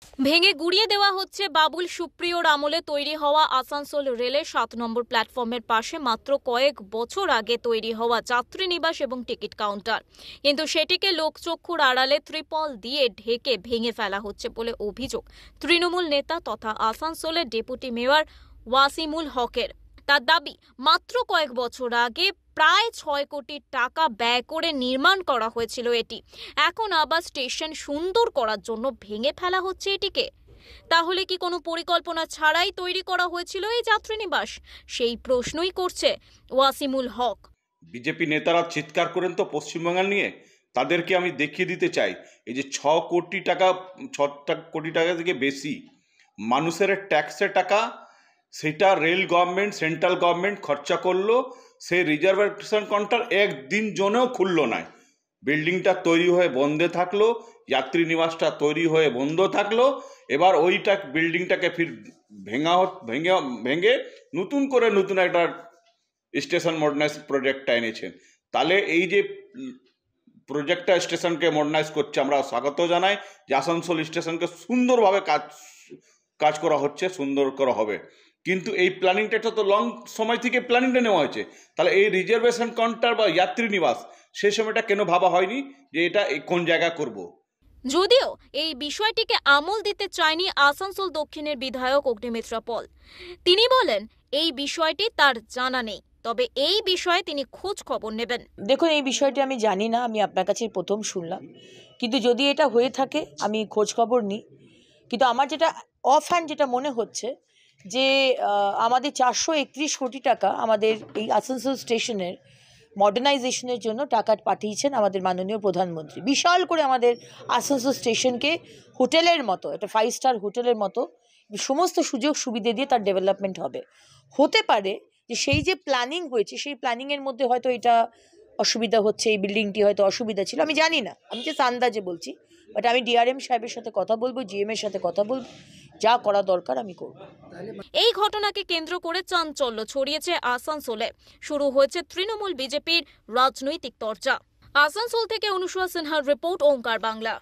ভেঙে গুড়িয়ে দেওয়া হচ্ছে বাবুল সুপ্রিয়র আমলে তৈরি হওয়া আসানসোল রেলের 7 নম্বর প্ল্যাটফর্মের পাশে মাত্র কয়েক বছর আগে তৈরি হওয়া যাত্রী নিবাস এবং টিকিট কাউন্টার। কিন্তু সেটিকে লোকচক্ষুর আড়ালে ত্রিপল দিয়ে ঢেকে ভেঙে ফেলা হচ্ছে বলে অভিযোগ তৃণমূল নেতা তথা আসানসোলের ডেপুটি মেয়র ওয়াসিমুল হকের। তার দাবি, মাত্র কয়েক বছর আগে প্রায় 6 কোটি টাকা ব্যয় করে নির্মাণ করা হয়েছিল এটি। এখন আবার স্টেশন সুন্দর করার জন্য ভেঙে ফেলা হচ্ছে এটিকে। তাহলে কি কোনো পরিকল্পনা ছাড়াই তৈরি করা হয়েছিল এই যাত্রীনিবাস? সেই প্রশ্নই করছে ওয়াসিমুল হক। বিজেপি নেতারা চিৎকার করেন তো পশ্চিমবাংলা নিয়ে, তাদেরকে আমি দেখিয়ে দিতে চাই এই যে 6 কোটি টাকা থেকে বেশি মানুষের ট্যাক্সের টাকা, সেটা রেল গভর্নমেন্ট সেন্ট্রাল গভর্নমেন্ট খরচা করলো। সেই রিজার্ভেশন কাউন্টার একদিন জনেও খুললো না, বিল্ডিংটা তৈরি হয়ে বন্ধে থাকলো, যাত্রী নিবাসটা তৈরি হয়ে বন্ধ থাকলো। এবার ওইটা বিল্ডিংটাকে ফির ভেঙে নতুন একটা স্টেশন মডার্নাইজ প্রজেক্টটা এনেছেন। তাহলে এই যে প্রজেক্টটা স্টেশনকে মডার্নাইজ করছে, আমরা স্বাগত জানাই যে আসানসোল স্টেশনকে সুন্দরভাবে কাজ করা হচ্ছে, সুন্দর করা হবে। কিন্তু এই প্ল্যানিংটা তো লং সময় থেকে প্ল্যানিংটা নেওয়া হয়েছে, তাহলে এই রিজার্ভেশন কাউন্টার বা যাত্রী নিবাস সেই সময়টা কেন ভাবা হয়নি যে এটা কোন জায়গা করব? যদিও এই বিষয়টিকে আমল দিতে চায়নি আসানসোল দক্ষিণের বিধায়ক অগ্নিমিত্রা পল। তিনি বলেন এই বিষয়টি তার জানা নেই, তবে এই বিষয়ে তিনি খোঁজ খবর নেবেন। দেখুন, এই বিষয়টি আমি জানি না, আমি আপনার কাছে প্রথম শুনলাম। কিন্তু যদি এটা হয়ে থাকে আমি খোঁজ খবর নিই। কিন্তু আমার যেটা অফ হ্যান্ড যেটা মনে হচ্ছে যে আমাদের 431 কোটি টাকা আমাদের এই আসানসোল স্টেশনের মডার্নাইজেশনের জন্য টাকা পাঠিয়েছেন আমাদের মাননীয় প্রধানমন্ত্রী। বিশাল করে আমাদের আসানসোল স্টেশনকে হোটেলের মতো, একটা 5 স্টার হোটেলের মতো সমস্ত সুযোগ সুবিধে দিয়ে তার ডেভেলপমেন্ট হবে। হতে পারে যে সেই যে প্ল্যানিং হয়েছে সেই প্ল্যানিংয়ের মধ্যে হয়তো এটা অসুবিধা হচ্ছে, এই বিল্ডিংটি হয়তো অসুবিধা ছিল, আমি জানি না, আমি জাস্ট আন্দাজে বলছি। বাট আমি ডিআরএম সাহেবের সাথে কথা বলবো, জিএম এর সাথে কথা বলবো, যা করা দরকার আমি করব। এই ঘটনাকে কেন্দ্র করে চাঞ্চল্য ছড়িয়েছে আসানসোলে। শুরু হয়েছে তৃণমূল বিজেপির রাজনৈতিক চর্চা। আসানসোল থেকে অনুসুয়া সিনহার রিপোর্ট, ওঙ্কার বাংলা।